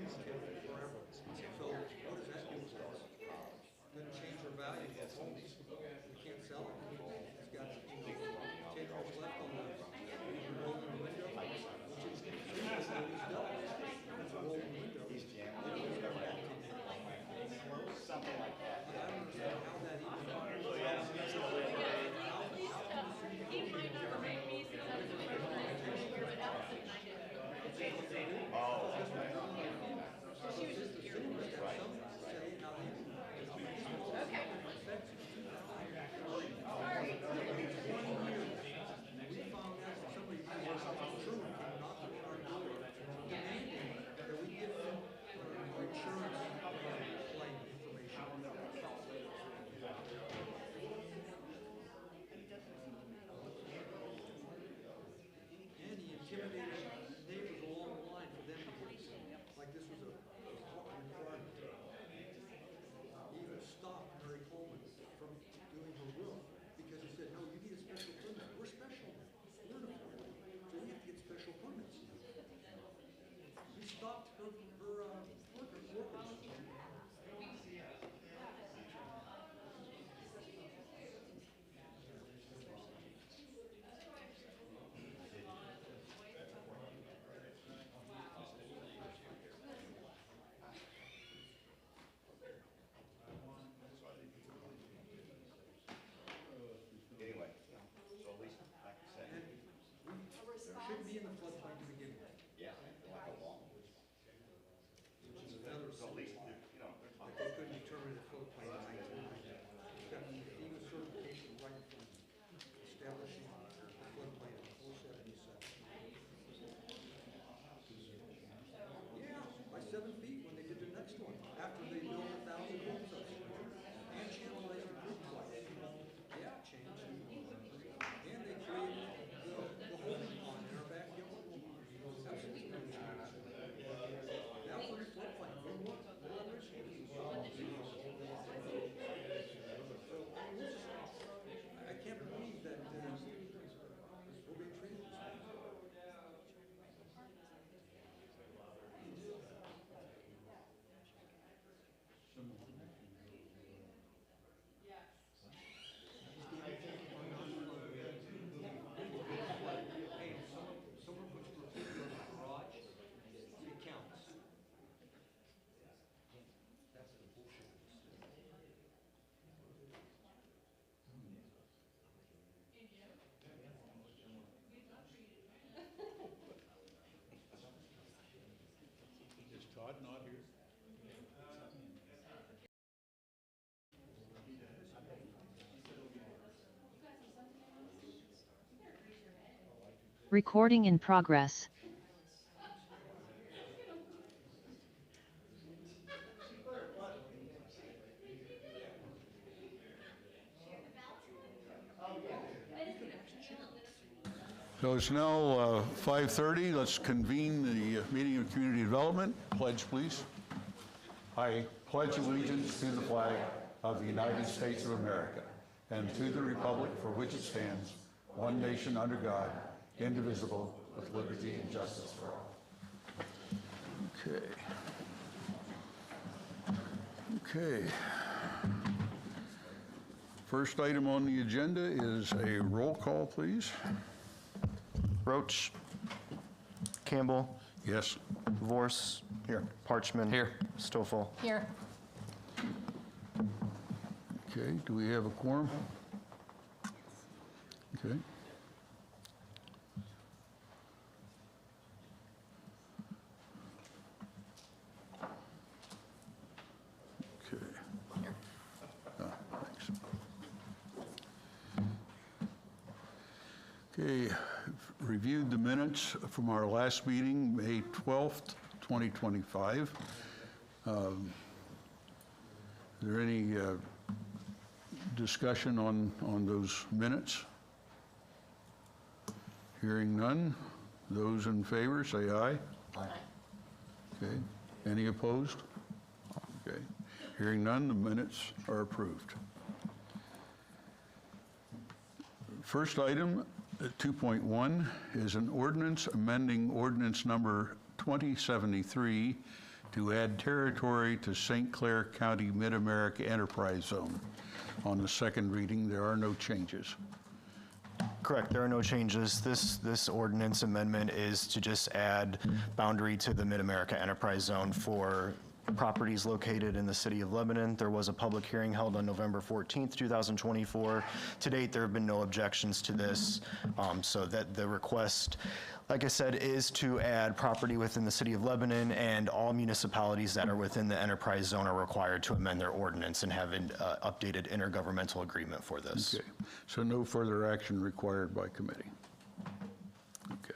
forever. So what does that do for us? Going to change our value of homes. We can't sell it. It's got 10 years left on the rolling window, which is always done. It's a rolling window. They don't use it back 10 years. Something like that. But I don't understand how that even. Neighbors along the line for them to get it. Like this was a requirement. He even stopped Mary Coleman from doing her roof because he said, no, you need a special permit. We're special. We're in a so you have to get special permits. He stopped her workers. Anyway, so at least, like I said, Shouldn't be in the floodplain to begin with. yeah, like a long. Which is another So at least, that you know, they're talking. they couldn't determine the floodplain in 1990. It's got the FEMA certification right in front of it, establishing the floodplain in 477. Yeah, by 7 feet when they did the next one, after they built 1,000 homes up there and channelized the creek twice. Yeah, it changed. And they created the holding pond in our backyard. Absolutely no change. That was the floodplain. I can't believe that we're being treated this way. Hey, if someone puts graffiti on the garage, it counts. That's the bullshit. Is Todd not here? Recording in progress. So it's now 5:30. Let's convene the meeting of community development. Pledge, please. I pledge allegiance to the flag of the United States of America and to the republic for which it stands, one nation under God, indivisible, with liberty and justice for all. Okay. Okay. First item on the agenda is a roll call, please. Roach. Campbell. Yes. Vorse. Here. Parchman. Here. Stoffel. Here. Okay, do we have a quorum? Okay. Okay. Thanks. Okay, reviewed the minutes from our last meeting, May 12th, 2025. Is there any discussion on those minutes? Hearing none. Those in favor, say aye. Aye. Okay. Any opposed? Okay. Hearing none, the minutes are approved. First item, 2.1, is an ordinance amending ordinance number 2073 to add territory to St. Clair County Mid-America Enterprise Zone. On the second reading, there are no changes. Correct, there are no changes. This ordinance amendment is to just add boundary to the Mid-America Enterprise Zone for properties located in the city of Lebanon. There was a public hearing held on November 14th, 2024. To date, there have been no objections to this, so that the request, like I said, is to add property within the city of Lebanon, and all municipalities that are within the enterprise zone are required to amend their ordinance and have an updated intergovernmental agreement for this. Okay, so no further action required by committee. Okay.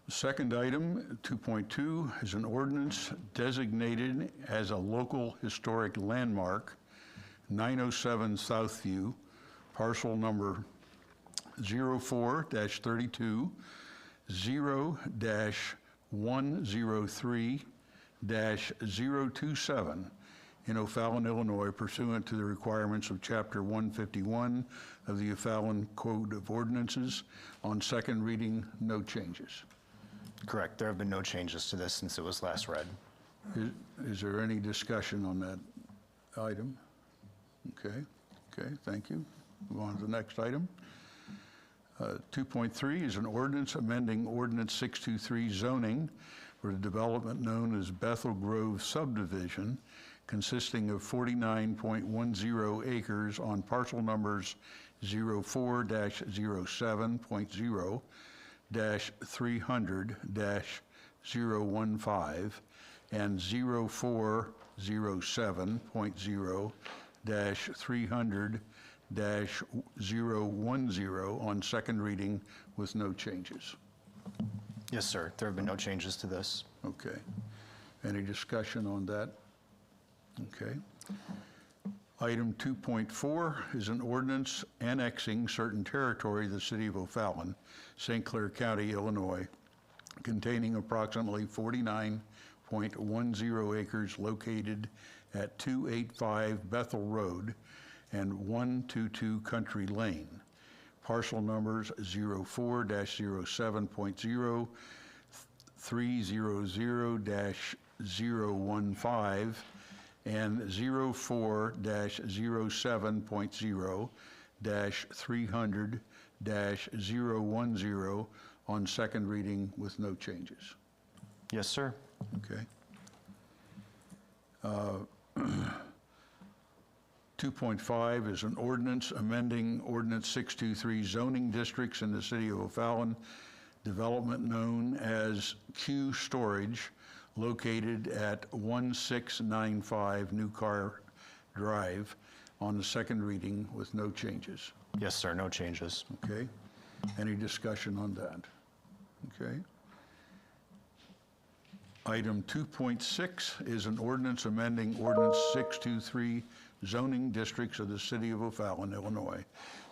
The second item, 2.2, is an ordinance designated as a local historic landmark, 907 Southview, parcel number 04-32 0-103-027 in O'Fallon, Illinois, pursuant to the requirements of Chapter 151 of the O'Fallon Code of Ordinances. On second reading, no changes. Correct, there have been no changes to this since it was last read. Is there any discussion on that item? Okay, thank you. Move on to the next item. 2.3 is an ordinance amending Ordinance 623 zoning for the development known as Bethel Grove subdivision, consisting of 49.10 acres on parcel numbers 04-07.0-300-015 and 04-07.0-300-010 on second reading with no changes. Yes, sir, there have been no changes to this. Okay. Any discussion on that? Okay. Item 2.4 is an ordinance annexing certain territory of the city of O'Fallon, St. Clair County, Illinois, containing approximately 49.10 acres located at 285 Bethel Road and 122 Country Lane. Parcel numbers 04-07.0, 300-015, and 04-07.0-300-010 on second reading with no changes. Yes, sir. Okay. 2.5 is an ordinance amending Ordinance 623 zoning districts in the city of O'Fallon, development known as Q Storage, located at 1695 New Car Drive, on the second reading with no changes. Yes, sir, no changes. Okay? Any discussion on that? Okay. Item 2.6 is an ordinance amending Ordinance 623 zoning districts of the city of O'Fallon, Illinois,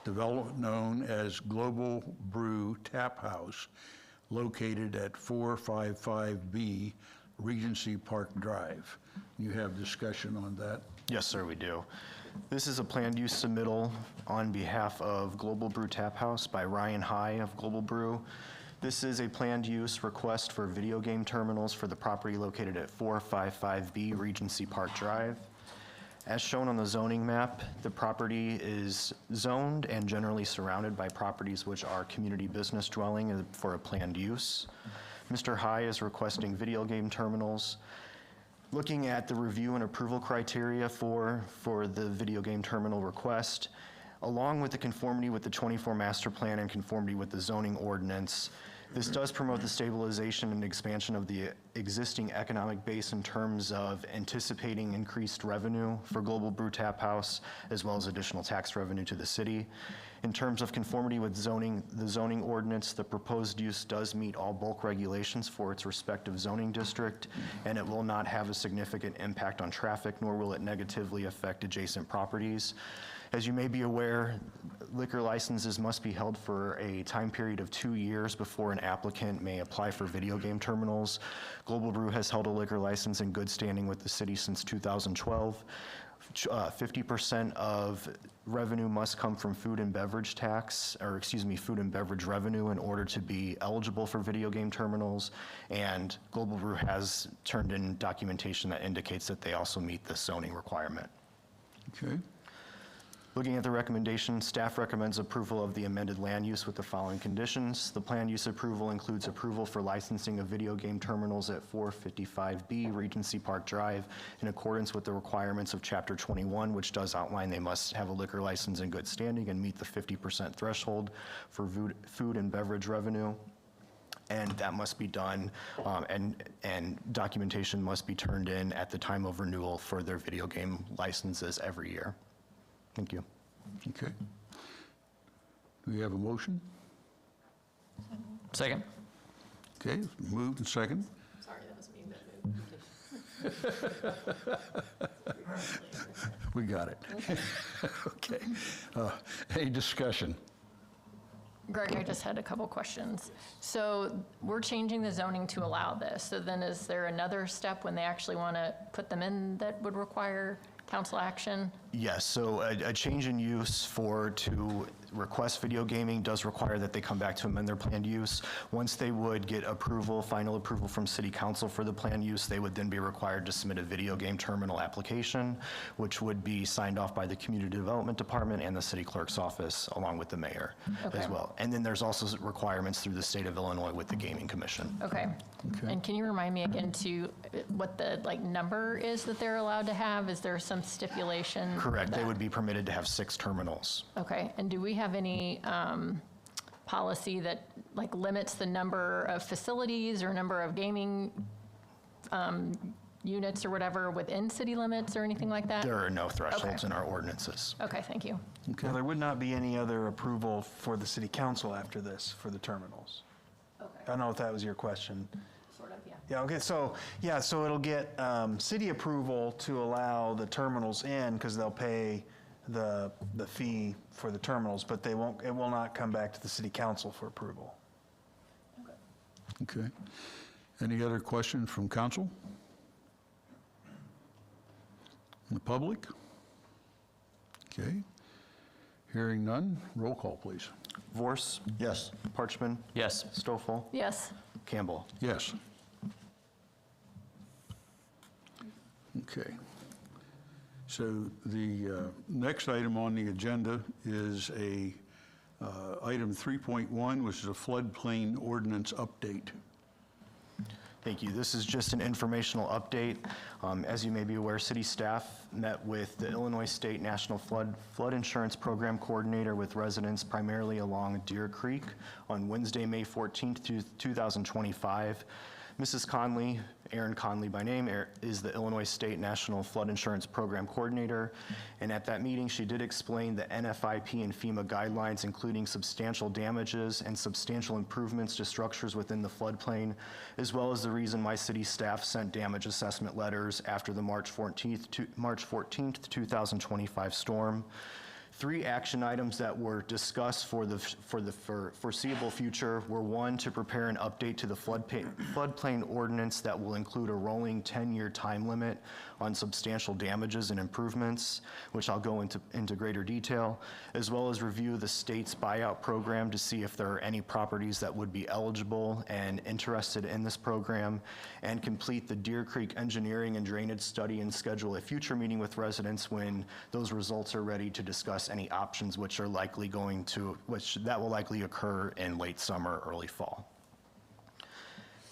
development known as Global Brew Tap House, located at 455B Regency Park Drive. You have discussion on that? Yes, sir, we do. This is a planned use submittal on behalf of Global Brew Tap House by Ryan High of Global Brew. This is a planned use request for video game terminals for the property located at 455B Regency Park Drive. As shown on the zoning map, the property is zoned and generally surrounded by properties which are community business dwelling for a planned use. Mr. High is requesting video game terminals. Looking at the review and approval criteria for the video game terminal request, along with the conformity with the 24 master plan and conformity with the zoning ordinance, this does promote the stabilization and expansion of the existing economic base in terms of anticipating increased revenue for Global Brew Tap House, as well as additional tax revenue to the city. In terms of conformity with the zoning ordinance, the proposed use does meet all bulk regulations for its respective zoning district, and it will not have a significant impact on traffic, nor will it negatively affect adjacent properties. As you may be aware, liquor licenses must be held for a time period of 2 years before an applicant may apply for video game terminals. Global Brew has held a liquor license in good standing with the city since 2012. 50% of revenue must come from food and beverage tax, or excuse me, food and beverage revenue in order to be eligible for video game terminals. And Global Brew has turned in documentation that indicates that they also meet the zoning requirement. Okay. Looking at the recommendation, staff recommends approval of the amended land use with the following conditions. The plan use approval includes approval for licensing of video game terminals at 455B Regency Park Drive in accordance with the requirements of Chapter 21, which does outline they must have a liquor license in good standing and meet the 50% threshold for food and beverage revenue. And that must be done, and documentation must be turned in at the time of renewal for their video game licenses every year. Thank you. Okay. Do we have a motion? Second. Okay, moved and second. Sorry, that was me that moved. We got it. Okay. Any discussion? Greg, I just had a couple questions. So we're changing the zoning to allow this. So then is there another step when they actually want to put them in that would require council action? Yes, so a change in use to request video gaming does require that they come back to amend their planned use. Once they would get approval, final approval from city council for the planned use, they would then be required to submit a video game terminal application, which would be signed off by the community development department and the city clerk's office, along with the mayor as well. And then there's also requirements through the state of Illinois with the gaming commission. Okay. Okay. And can you remind me again what the number is that they're allowed to have? Is there some stipulation? Correct, they that- would be permitted to have 6 terminals. Okay, and do we have any policy that limits the number of facilities or number of gaming units or whatever within city limits or anything like that? There are no thresholds Okay. in our ordinances. Okay, thank you. Well, there would not be any other approval for the city council after this for the terminals. I Okay, don't know if that was your question. sort of, yeah. Yeah, okay, so it'll get city approval to allow the terminals in because they'll pay the fee for the terminals, but it will not come back to the city council for approval. Okay. Any other questions from council? The public? Okay. Hearing none, roll call, please. Vorse? Yes. Parchman? Yes. Stoffel? Yes, Campbell? Yes. Okay. So the next item on the agenda is item 3.1, which is a floodplain ordinance update. Thank you. This is just an informational update. As you may be aware, city staff met with the Illinois State National Flood Insurance Program Coordinator with residents primarily along Deer Creek on Wednesday, May 14th, 2025. Mrs. Conley, Erin Conley by name, is the Illinois State National Flood Insurance Program Coordinator. And at that meeting, she did explain the NFIP and FEMA guidelines, including substantial damages and substantial improvements to structures within the floodplain, as well as the reason why city staff sent damage assessment letters after the March 14th, 2025 storm. 3 action items that were discussed for the foreseeable future were: 1, to prepare an update to the floodplain ordinance that will include a rolling 10-year time limit on substantial damages and improvements, which I'll go into greater detail, as well as review the state's buyout program to see if there are any properties that would be eligible and interested in this program, and complete the Deer Creek engineering and drainage study and schedule a future meeting with residents when those results are ready to discuss any options which will likely occur in late summer, early fall.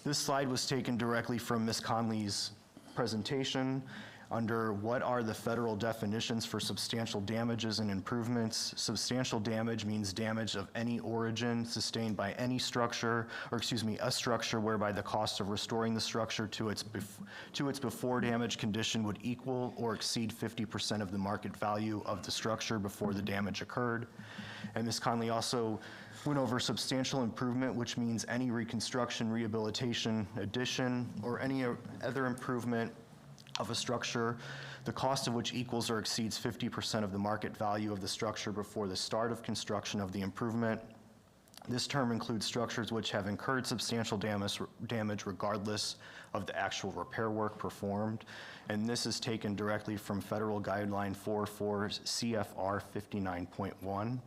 This slide was taken directly from Ms. Conley's presentation under what are the federal definitions for substantial damages and improvements. Substantial damage means damage of any origin sustained by any structure, a structure whereby the cost of restoring the structure to its before damage condition would equal or exceed 50% of the market value of the structure before the damage occurred. And Ms. Conley also went over substantial improvement, which means any reconstruction, rehabilitation, addition, or any other improvement of a structure, the cost of which equals or exceeds 50% of the market value of the structure before the start of construction of the improvement. This term includes structures which have incurred substantial damage regardless of the actual repair work performed. And this is taken directly from Federal Guideline 44 CFR 59.1.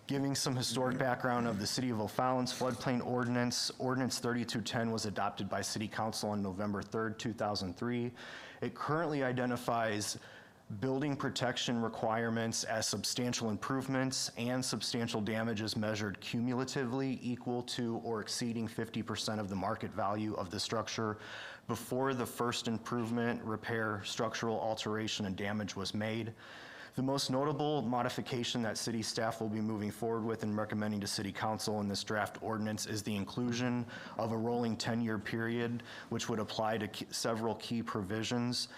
Giving some historic background of the City of O'Fallon's floodplain ordinance, Ordinance 3210 was adopted by City Council on November 3rd, 2003. It currently identifies building protection requirements as substantial improvements and substantial damages measured cumulatively equal to or exceeding 50% of the market value of the structure before the first improvement, repair, structural alteration, and damage was made. The most notable modification that city staff will be moving forward with and recommending to City Council in this draft ordinance is the inclusion of a rolling 10-year period, which would apply to several key provisions.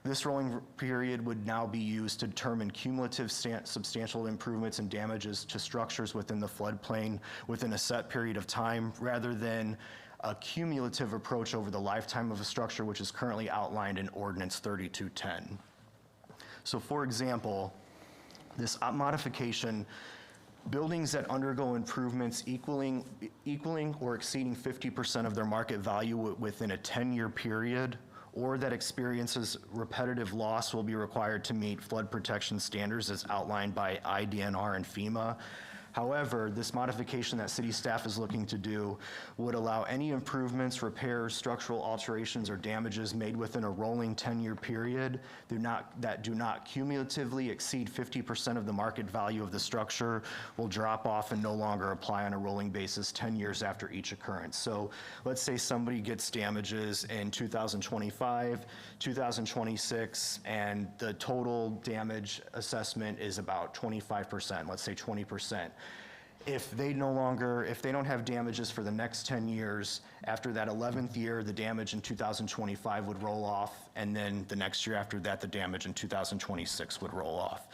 This rolling period would now be used to determine cumulative substantial improvements and damages to structures within the floodplain within a set period of time, rather than a cumulative approach over the lifetime of a structure, which is currently outlined in Ordinance 3210. So for example, this modification, buildings that undergo improvements equaling or exceeding 50% of their market value within a 10-year period, or that experiences repetitive loss, will be required to meet flood protection standards as outlined by IDNR and FEMA. However, this modification that city staff is looking to do would allow any improvements, repairs, structural alterations, or damages made within a rolling 10-year period that do not cumulatively exceed 50% of the market value of the structure will drop off and no longer apply on a rolling basis 10 years after each occurrence. So let's say somebody gets damages in 2025, 2026, and the total damage assessment is about 25%, let's say 20%. If they don't have damages for the next 10 years, after that 11th year, the damage in 2025 would roll off, and then the next year after that, the damage in 2026 would roll off.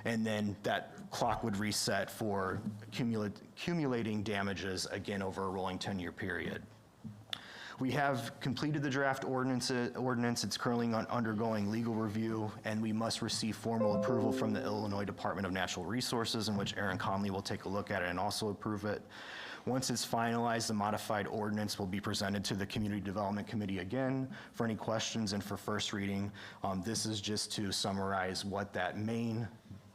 And then that clock would reset for accumulating damages again over a rolling 10-year period. We have completed the draft ordinance. It's currently undergoing legal review, and we must receive formal approval from the Illinois Department of Natural Resources, in which Aaron Conley will take a look at it and also approve it. Once it's finalized, the modified ordinance will be presented to the Community Development Committee again for any questions and for first reading. This is just to summarize what that main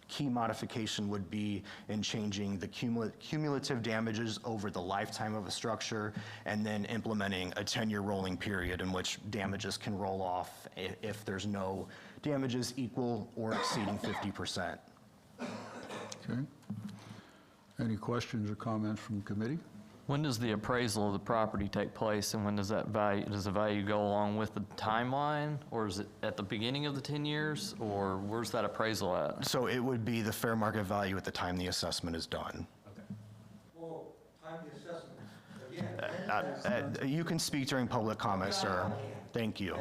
key modification would be in changing the cumulative damages over the lifetime of a structure, and then implementing a 10-year rolling period in which damages can roll off if there's no damages equal or exceeding 50%. Okay. Any questions or comments from the committee? When does the appraisal of the property take place, and when does the value go along with the timeline, or is it at the beginning of the 10 years, or where's that appraisal at? So it would be the fair market value at the time the assessment is done. Well, time the assessment, again. You can speak during public comment, sir. Thank you.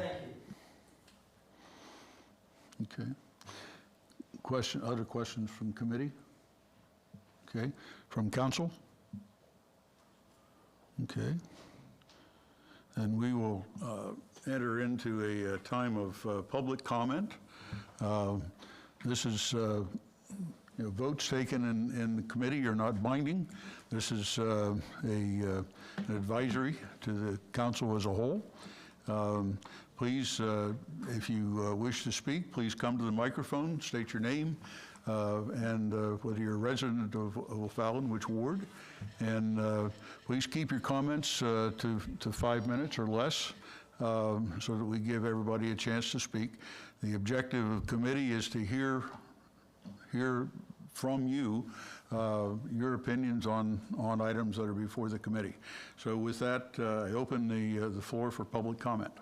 Okay. Other questions from committee? Okay. From council? Okay. And we will enter into a time of public comment. This is votes taken in the committee are not binding. This is an advisory to the council as a whole. Please, if you wish to speak, please come to the microphone, state your name, and whether you're a resident of O'Fallon, which ward, and please keep your comments to 5 minutes or less, so that we give everybody a chance to speak. The objective of the committee is to hear from you your opinions on items that are before the committee. So with that, I open the floor for public comment.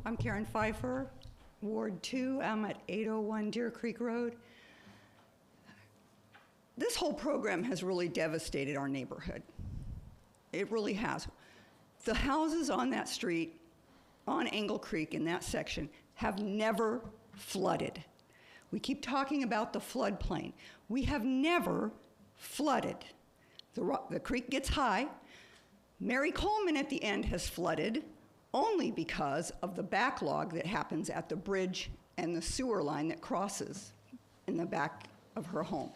I'm Karen Pfeiffer, Ward 2. I'm at 801 Deer Creek Road. This whole program has really devastated our neighborhood. It really has. The houses on that street, on Angle Creek in that section, have never flooded. We keep talking about the floodplain. We have never flooded. The creek gets high. Mary Coleman at the end has flooded only because of the backlog that happens at the bridge and the sewer line that crosses in the back of her home.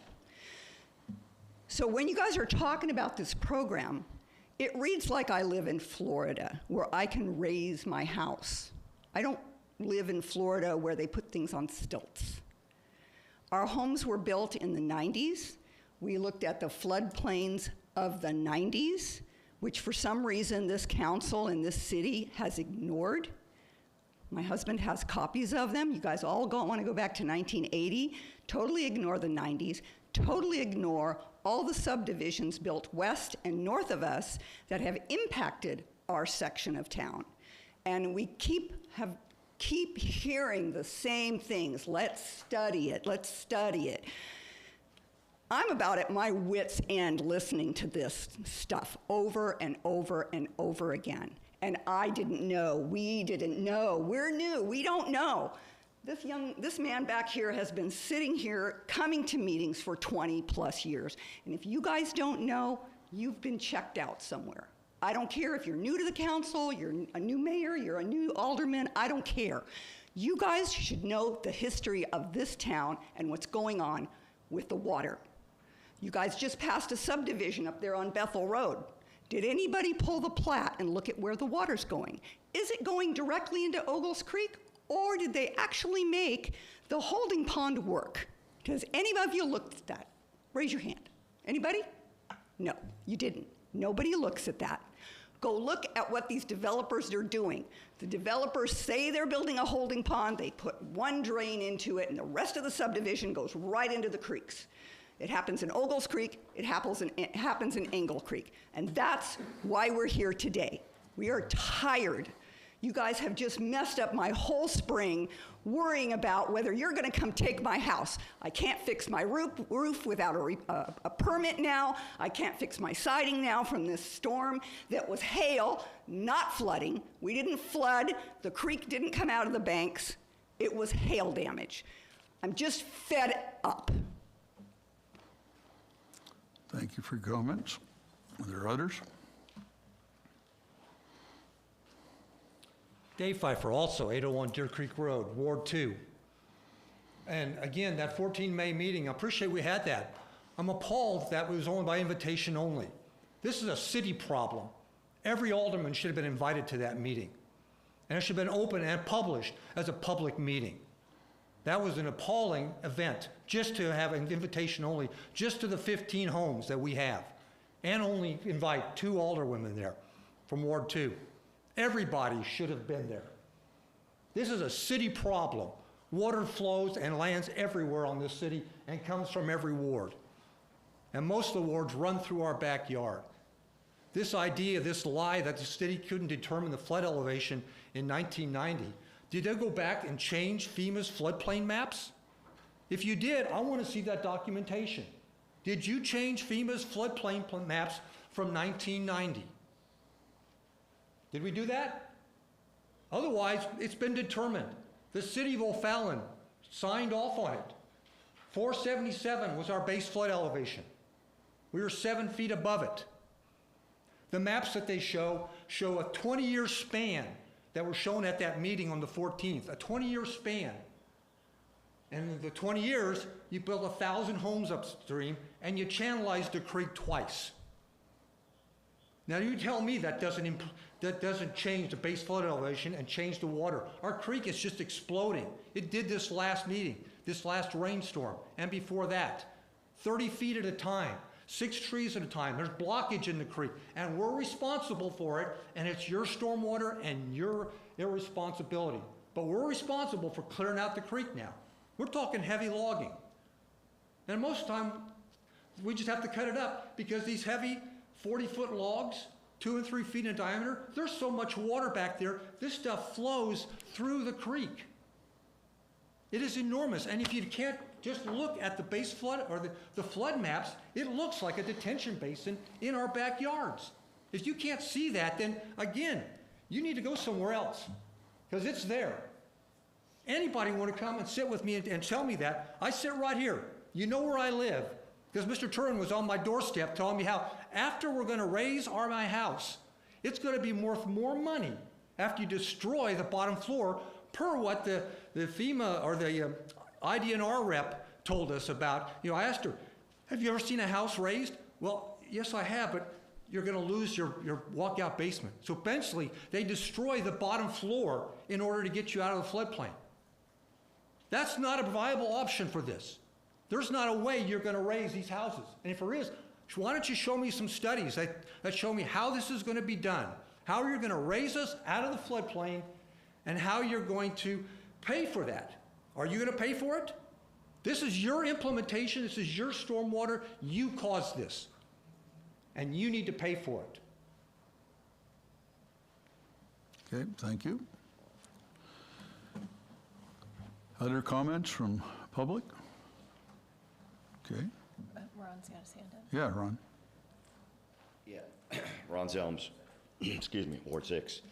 So when you guys are talking about this program, it reads like I live in Florida, where I can raise my house. I don't live in Florida where they put things on stilts. Our homes were built in the 90s. We looked at the floodplains of the 90s, which for some reason this council in this city has ignored. My husband has copies of them. You guys all want to go back to 1980. Totally ignore the 90s. Totally ignore all the subdivisions built west and north of us that have impacted our section of town. And we keep hearing the same things. Let's study it, let's study it. I'm about at my wit's end listening to this stuff over and over and over again. And I didn't know, we didn't know, we're new, we don't know. This man back here has been sitting here coming to meetings for 20 plus years. And if you guys don't know, you've been checked out somewhere. I don't care if you're new to the council, you're a new mayor, you're a new alderman, I don't care. You guys should know the history of this town and what's going on with the water. You guys just passed a subdivision up there on Bethel Road. Did anybody pull the plat and look at where the water's going? Is it going directly into Ogles Creek? Or did they actually make the holding pond work? Does any of you looked at that? Raise your hand. Anybody? No, you didn't. Nobody looks at that. Go look at what these developers are doing. The developers say they're building a holding pond, they put one drain into it, and the rest of the subdivision goes right into the creeks. It happens in Ogles Creek, it happens in Engle Creek. And that's why we're here today. We are tired. You guys have just messed up my whole spring worrying about whether you're gonna come take my house. I can't fix my roof without a permit now. I can't fix my siding now from this storm that was hail, not flooding. We didn't flood, the creek didn't come out of the banks. It was hail damage. I'm just fed up. Thank you for your comments. Are there others? Dave Pfeiffer, also 801 Deer Creek Road, Ward 2. And again, that 14 May meeting, I appreciate we had that. I'm appalled that it was only by invitation only. This is a city problem. Every alderman should have been invited to that meeting. And it should have been open and published as a public meeting. That was an appalling event, just to have an invitation only, just to the 15 homes that we have, and only invite 2 alderwomen there from Ward 2. Everybody should have been there. This is a city problem. Water flows and lands everywhere on this city and comes from every ward. And most of the wards run through our backyard. This idea, this lie that the city couldn't determine the flood elevation in 1990, did they go back and change FEMA's floodplain maps? If you did, I want to see that documentation. Did you change FEMA's floodplain maps from 1990? Did we do that? Otherwise, it's been determined. The city of O'Fallon signed off on it. 477 was our base flood elevation. We were 7 feet above it. The maps that they show a 20-year span that were shown at that meeting on the 14th, a 20-year span. And in the 20 years, you built 1,000 homes upstream and you channelized the creek twice. Now you tell me that doesn't change the base flood elevation and change the water. Our creek is just exploding. It did this last meeting, this last rainstorm, and before that. 30 feet at a time, 6 trees at a time. There's blockage in the creek, and we're responsible for it, and it's your stormwater and your irresponsibility. But we're responsible for clearing out the creek now. We're talking heavy logging. And most of the time, we just have to cut it up because these heavy 40-foot logs, 2 and 3 feet in diameter, there's so much water back there, this stuff flows through the creek. It is enormous, and if you can't just look at the base flood or the flood maps, it looks like a detention basin in our backyards. If you can't see that, then again, you need to go somewhere else, because it's there. Anybody want to come and sit with me and tell me that? I sit right here. You know where I live, because Mr. Turin was on my doorstep telling me how after we're going to raise my house, it's going to be worth more money after you destroy the bottom floor per what the FEMA or the IDNR rep told us about, I asked her, have you ever seen a house raised? Well, yes, I have, but you're going to lose your walkout basement. So eventually, they destroy the bottom floor in order to get you out of the floodplain. That's not a viable option for this. There's not a way you're going to raise these houses. And if there is, why don't you show me some studies that show me how this is going to be done, how you're going to raise us out of the floodplain, and how you're going to pay for that. Are you going to pay for it? This is your implementation. This is your stormwater. You caused this. And you need to pay for it. Okay, thank you. Other comments from public? Okay, Ron's got his hand up. yeah, Ron. Yeah, Ron Zelms, excuse me, Ward 6.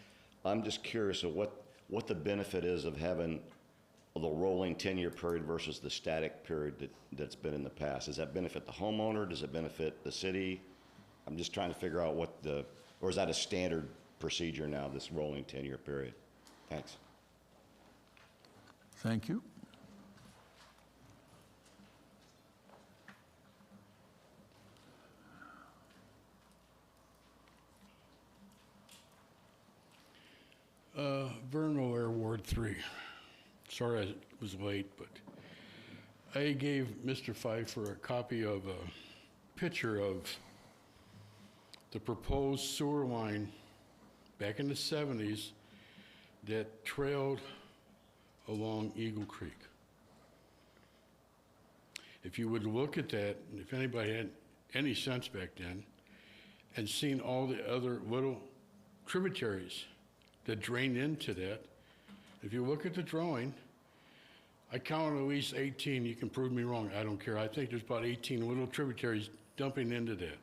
I'm just curious of what the benefit is of having the rolling 10-year period versus the static period that's been in the past. Does that benefit the homeowner? Does it benefit the city? I'm just trying to figure out or is that a standard procedure now, this rolling 10-year period? Thanks. Thank you. Vern O'Leary, Ward 3. Sorry I was late, but I gave Mr. Pfeiffer a copy of a picture of the proposed sewer line back in the 70s that trailed along Eagle Creek. If you would look at that, and if anybody had any sense back then, and seen all the other little tributaries that drain into that, if you look at the drawing, I counted at least 18. You can prove me wrong. I don't care. I think there's about 18 little tributaries dumping into that.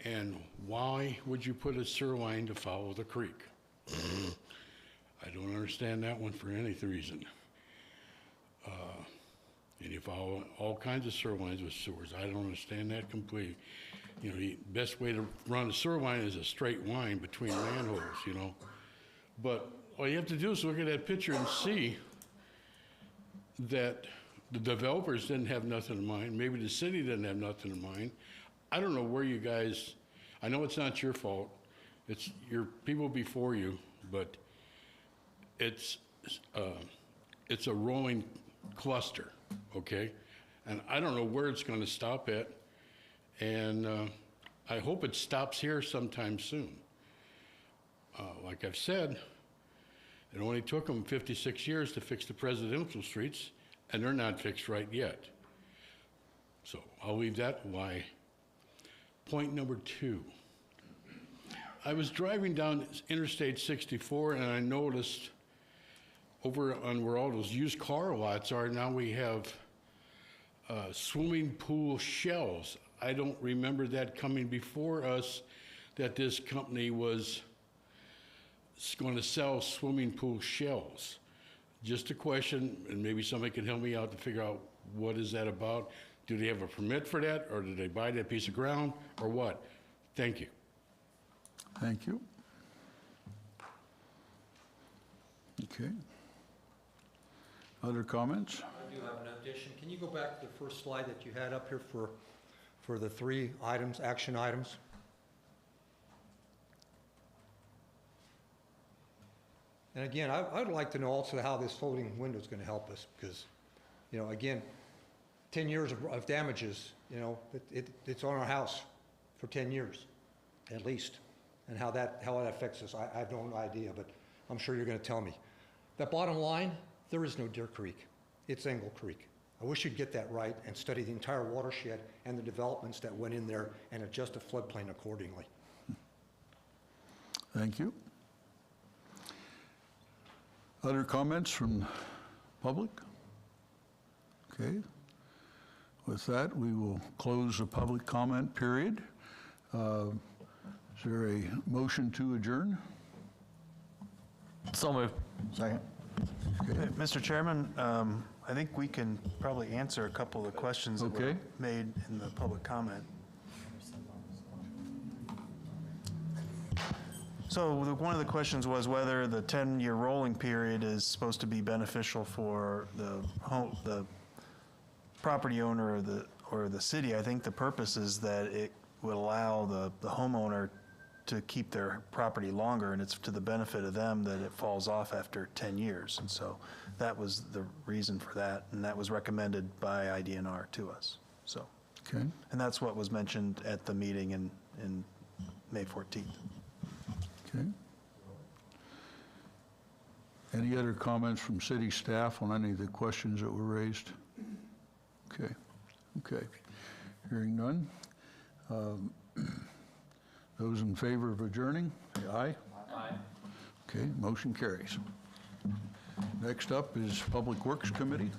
And why would you put a sewer line to follow the creek? I don't understand that one for any reason. And you follow all kinds of sewer lines with sewers. I don't understand that completely. The best way to run a sewer line is a straight line between manholes, But all you have to do is look at that picture and see that the developers didn't have nothing in mind. Maybe the city didn't have nothing in mind. I don't know where you guys, I know it's not your fault. It's your people before you, but it's a rolling cluster, okay? And I don't know where it's going to stop at. And I hope it stops here sometime soon. Like I've said, it only took them 56 years to fix the presidential streets, and they're not fixed right yet. So I'll leave that why. Point number 2. I was driving down Interstate 64, and I noticed over on where all those used car lots are, now we have swimming pool shells. I don't remember that coming before us, that this company was going to sell swimming pool shells. Just a question, and maybe somebody can help me out to figure out what is that about. Do they have a permit for that, or did they buy that piece of ground, or what? Thank you. Thank you. Okay. Other comments? I do have an addition. Can you go back to the first slide that you had up here for the 3 items, action items? And again, I'd like to know also how this floating window is going to help us, because, again, 10 years of damages, it's on our house for 10 years, at least. And how that affects us, I have no idea, but I'm sure you're going to tell me. That bottom line, there is no Deer Creek. It's Engle Creek. I wish you'd get that right and study the entire watershed and the developments that went in there and adjust the floodplain accordingly. Thank you. Other comments from public? Okay. With that, we will close the public comment period. Is there a motion to adjourn? So moved. Second. Mr. Chairman, I think we can probably answer a couple of the questions that were Okay. made in the public comment. So one of the questions was whether the 10-year rolling period is supposed to be beneficial for the property owner or the city, I think the purpose is that it would allow the homeowner to keep their property longer, and it's to the benefit of them that it falls off after 10 years. And so that was the reason for that, and that was recommended by IDNR to us. So, Okay. and that's what was mentioned at the meeting in May 14th. Okay. Any other comments from city staff on any of the questions that were raised? Okay, okay. Hearing none. Those in favor of adjourning, say aye. Aye. Okay, motion carries. Next up is Public Works Committee.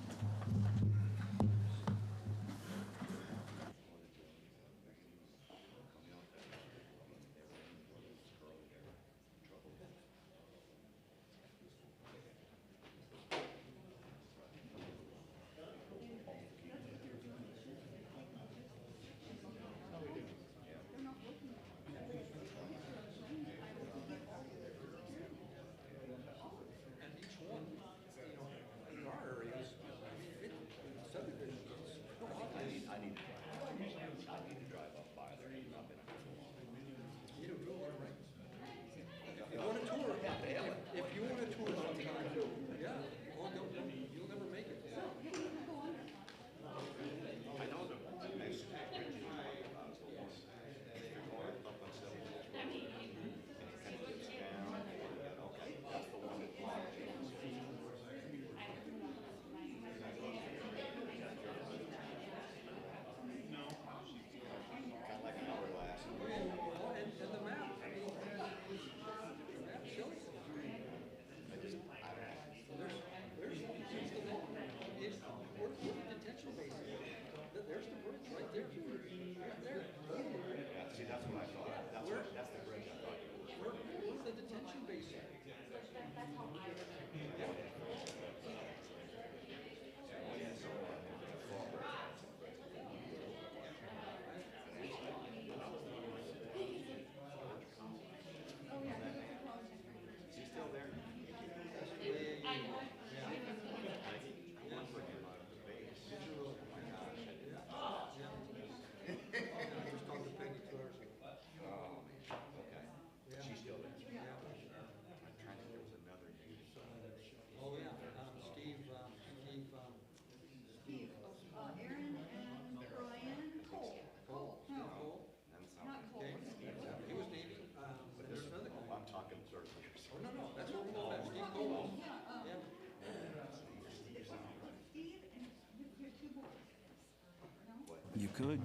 You could.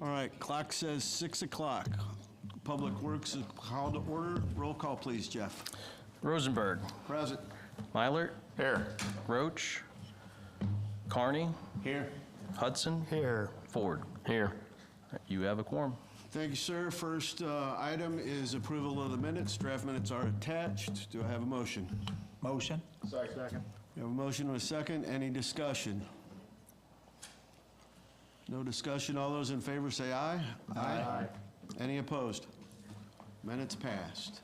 All right, clock says 6 o'clock. Public Works is called to order. Roll call, please, Jeff. Rosenberg. Present. Mylert. Here. Roach. Carney. Here. Hudson. Here. Ford. Here. You have a quorum. Thank you, sir. First item is approval of the minutes. Draft minutes are attached. Do I have a motion? Motion? Second. We have a motion and a second. Any discussion? No discussion. All those in favor say aye. Aye. Any opposed? Minutes passed.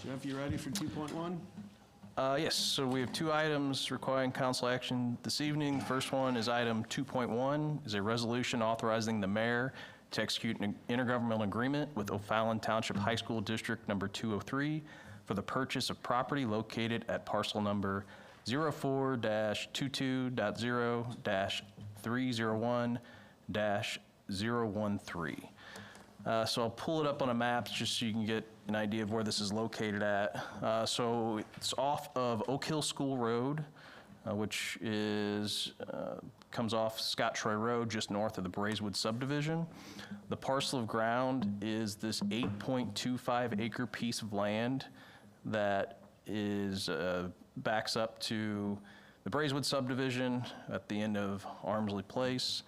Jeff, you ready for 2.1? Yes, so we have two items requiring council action this evening. The first one is item 2.1, is a resolution authorizing the mayor to execute an intergovernmental agreement with O'Fallon Township High School District Number 203 for the purchase of property located at parcel number 04-22.0-301-013. So I'll pull it up on a map just so you can get an idea of where this is located at. So it's off of Oak Hill School Road, which is, comes off Scott Troy Road, just north of the Braeswood subdivision. The parcel of ground is this 8.25 acre piece of land that is, backs up to the Braeswood subdivision at the end of Armsley Place.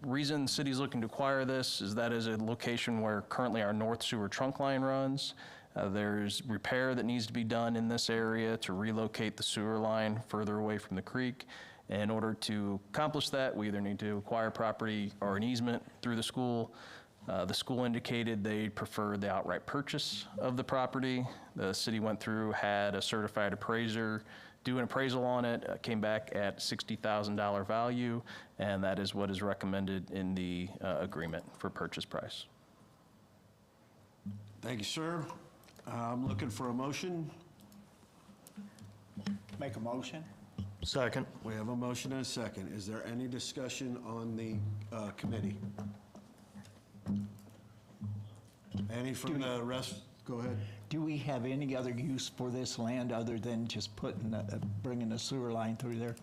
Reason the city's looking to acquire this is that is a location where currently our north sewer trunk line runs. There's repair that needs to be done in this area to relocate the sewer line further away from the creek. In order to accomplish that, we either need to acquire property or an easement through the school. The school indicated they preferred the outright purchase of the property. The city went through, had a certified appraiser do an appraisal on it, came back at $60,000 value, and that is what is recommended in the agreement for purchase price. Thank you, sir. I'm looking for a motion. Make a motion? Second. We have a motion and a second. Is there any discussion on the committee? Any from the rest? Go ahead. Do we have any other use for this land other than just bringing a sewer line through there?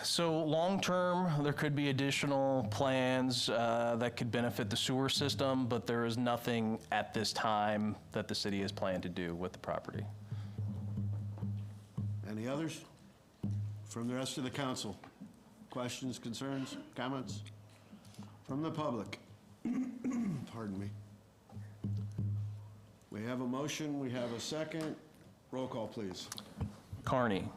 So long-term, there could be additional plans that could benefit the sewer system, but there is nothing at this time that the city has planned to do with the property. Any others? From the rest of the council? Questions, concerns, comments? From the public? Pardon me. We have a motion, we have a second. Roll call, please. Carney.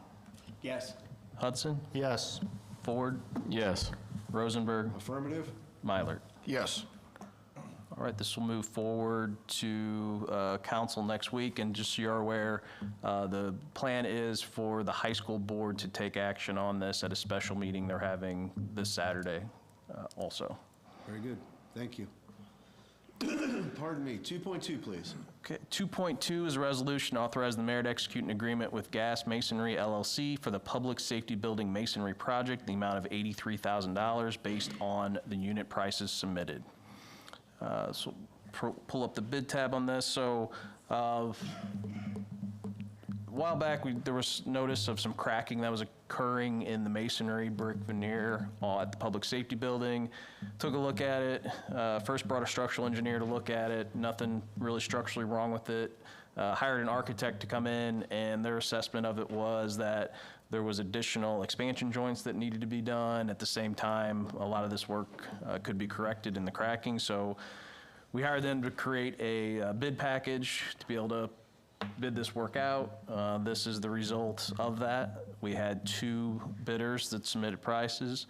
Yes. Hudson. Yes. Ford. Yes. Rosenberg. Affirmative? Mylert. Yes. All right, this will move forward to council next week, and just so you're aware, the plan is for the high school board to take action on this at a special meeting they're having this Saturday also. Very good, thank you. Pardon me, 2.2, please. Okay, 2.2 is a resolution authorizing the mayor to execute an agreement with Gas Masonry LLC for the public safety building masonry project, the amount of $83,000 based on the unit prices submitted. So pull up the bid tab on this. So a while back, there was notice of some cracking that was occurring in the masonry brick veneer at the public safety building. Took a look at it. First brought a structural engineer to look at it. Nothing really structurally wrong with it. Hired an architect to come in, and their assessment of it was that there was additional expansion joints that needed to be done. At the same time, a lot of this work could be corrected in the cracking. So we hired them to create a bid package to be able to bid this work out. This is the result of that. We had 2 bidders that submitted prices.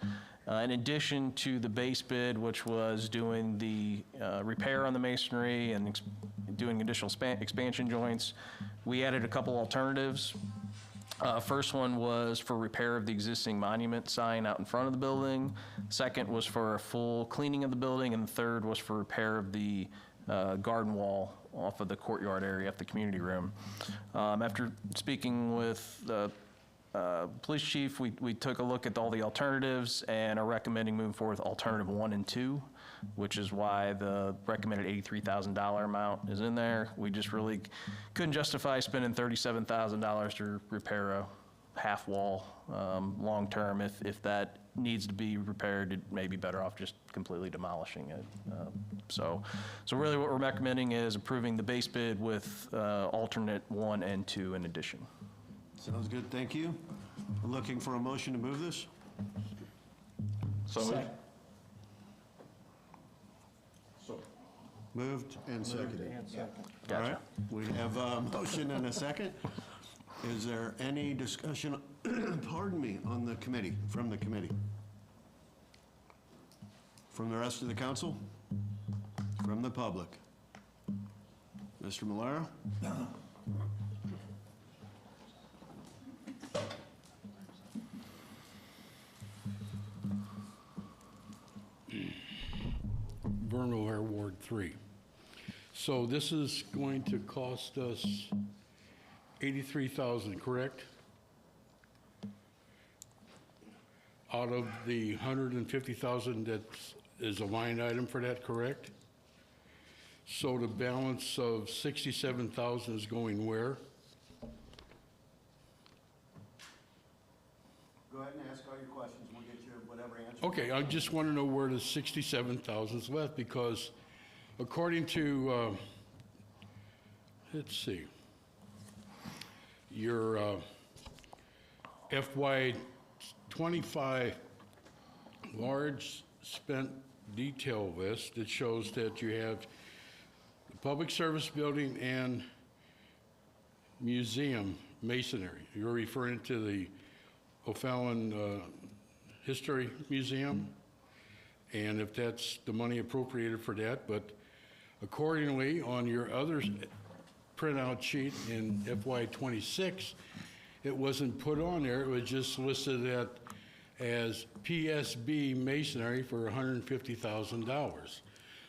In addition to the base bid, which was doing the repair on the masonry and doing additional expansion joints, we added a couple alternatives. First one was for repair of the existing monument sign out in front of the building. Second was for a full cleaning of the building, and the third was for repair of the garden wall off of the courtyard area of the community room. After speaking with the police chief, we took a look at all the alternatives and are recommending moving forward with alternative 1 and 2, which is why the recommended $83,000 amount is in there. We just really couldn't justify spending $37,000 to repair a half wall long-term. If that needs to be repaired, it may be better off just completely demolishing it. So really what we're recommending is approving the base bid with alternate 1 and 2 in addition. Sounds good, thank you. Looking for a motion to move this? Second. Moved and seconded. Gotcha. All right, we have a motion and a second. Is there any discussion, pardon me, on the committee, from the committee? From the rest of the council? From the public? Mr. Malaro? Vernal Air Ward 3. So this is going to cost us $83,000, correct? Out of the $150,000 that is a line item for that, correct? So the balance of $67,000 is going where? Go ahead and ask all your questions. We'll get you whatever answer. Okay, I just want to know where the $67,000 is left, because according to, let's see, your FY '25 large spent detail list, it shows that you have the public service building and museum masonry. You're referring to the O'Fallon History Museum, and if that's the money appropriated for that, but accordingly, on your other printout sheet in FY '26, it wasn't put on there, it was just listed as PSB Masonry for $150,000.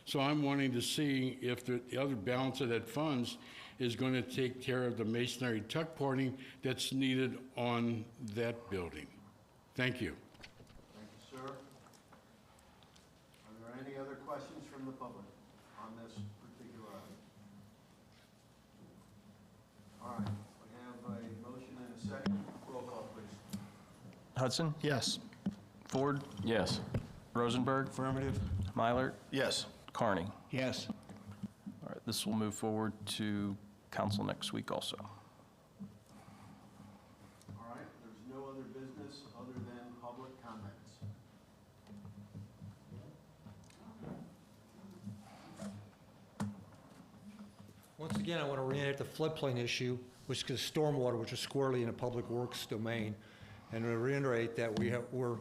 So I'm wanting to see if the other balance of that funds is going to take care of the masonry tuck pointing that's needed on that building. Thank you. Thank you, sir. Are there any other questions from the public on this particular item? All right, we have a motion and a second. Roll call, please. Hudson? Yes. Ford? Yes. Rosenberg? Affirmative. Mylert? Yes. Carney? Yes. All right, this will move forward to council next week also. All right, there's no other business other than public comments. Once again, I want to reiterate the floodplain issue, which is stormwater, which is squarely in a public works domain, and to reiterate that we're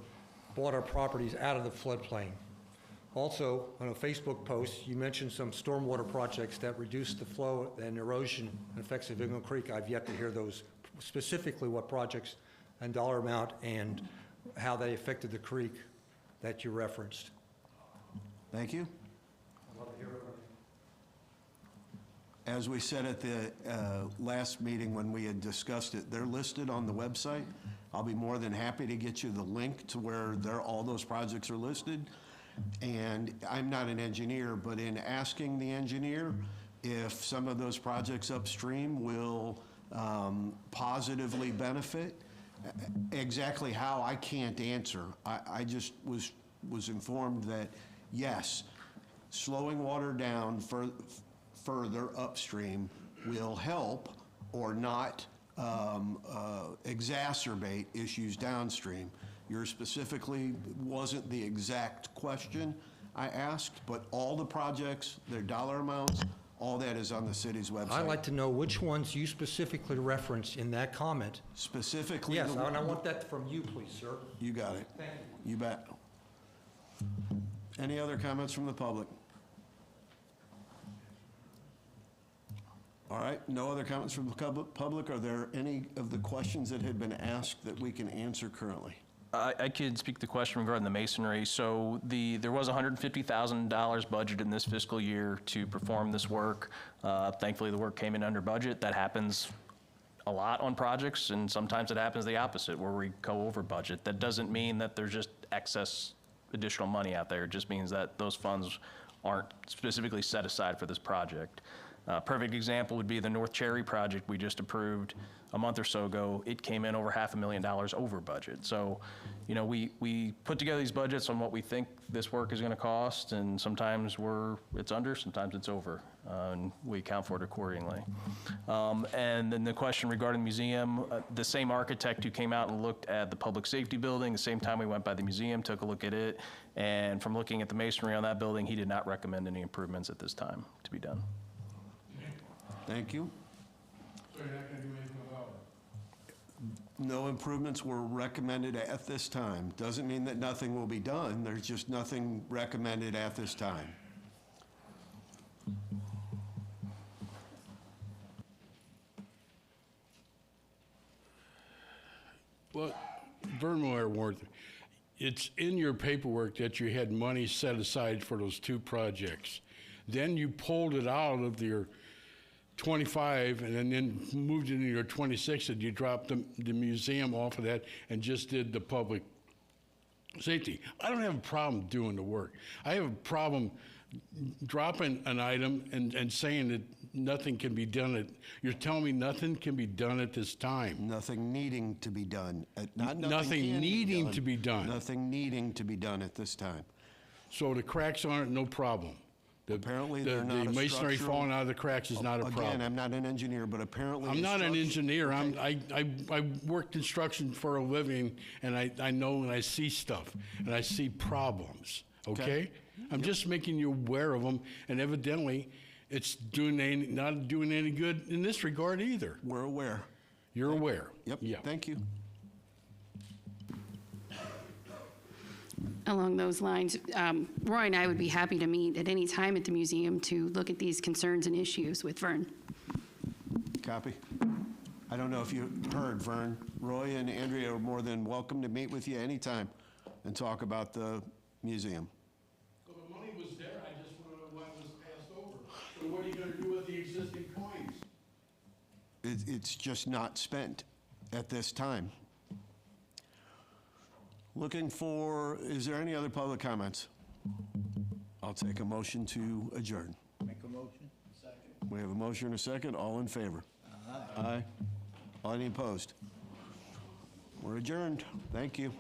bought our properties out of the floodplain. Also, on a Facebook post, you mentioned some stormwater projects that reduce the flow and erosion and effects of Ingle Creek. I've yet to hear those, specifically what projects and dollar amount and how they affected the creek that you referenced. Thank you. I'd love to hear it. As we said at the last meeting when we had discussed it, they're listed on the website. I'll be more than happy to get you the link to where all those projects are listed. And I'm not an engineer, but in asking the engineer if some of those projects upstream will positively benefit, exactly how, I can't answer. I just was informed that, yes, slowing water down further upstream will help or not exacerbate issues downstream. Yours specifically wasn't the exact question I asked, but all the projects, their dollar amounts, all that is on the city's website. I'd like to know which ones you specifically referenced in that comment. Specifically. Yes, and I want that from you, please, sir. You got it. Thank you. You bet. Any other comments from the public? All right, no other comments from the public. Are there any of the questions that had been asked that we can answer currently? I could speak to the question regarding the masonry. So there was $150,000 budget in this fiscal year to perform this work. Thankfully, the work came in under budget. That happens a lot on projects, and sometimes it happens the opposite, where we go over budget. That doesn't mean that there's just excess additional money out there. It just means that those funds aren't specifically set aside for this project. Perfect example would be the North Cherry project we just approved a month or so ago. It came in over $500,000 over budget. So, you know, we put together these budgets on what we think this work is going to cost, and sometimes it's under, sometimes it's over, and we account for it accordingly. And then the question regarding the museum, the same architect who came out and looked at the public safety building, the same time we went by the museum, took a look at it, and from looking at the masonry on that building, he did not recommend any improvements at this time to be done. Thank you. So you're not going to do anything about it? No improvements were recommended at this time. Doesn't mean that nothing will be done. There's just nothing recommended at this time. Well, Vermoyer Ward, it's in your paperwork that you had money set aside for those two projects. Then you pulled it out of your 25 and then moved it into your 26, and you dropped the museum off of that and just did the public safety. I don't have a problem doing the work. I have a problem dropping an item and saying that nothing can be done. You're telling me nothing can be done at this time. Nothing needing to be done. Nothing needing to be done. Nothing needing to be done at this time. So the cracks aren't no problem. Apparently, they're not a the masonry structural- falling out of the cracks is not a problem. Again, I'm not an engineer, but apparently. I'm the not an structure- engineer. Okay. I work construction for a living, and I know and I see stuff, and I see problems, okay? I'm just making you aware of them, and evidently, it's not doing any good in this regard either. We're aware. You're aware? Yep, Yeah. thank you. along those lines. Roy and I would be happy to meet at any time at the museum to look at these concerns and issues with Vern. Copy. I don't know if you heard, Vern. Roy and Andrea are more than welcome to meet with you anytime and talk about the museum. So the money was there, I just want to know why it was passed over. So what are you going to do with the existing coins? It's just not spent at this time. Looking for, is there any other public comments? I'll take a motion to adjourn. Make a motion? We have a motion and a second. All in favor? Aye. Any opposed? We're adjourned. Thank you.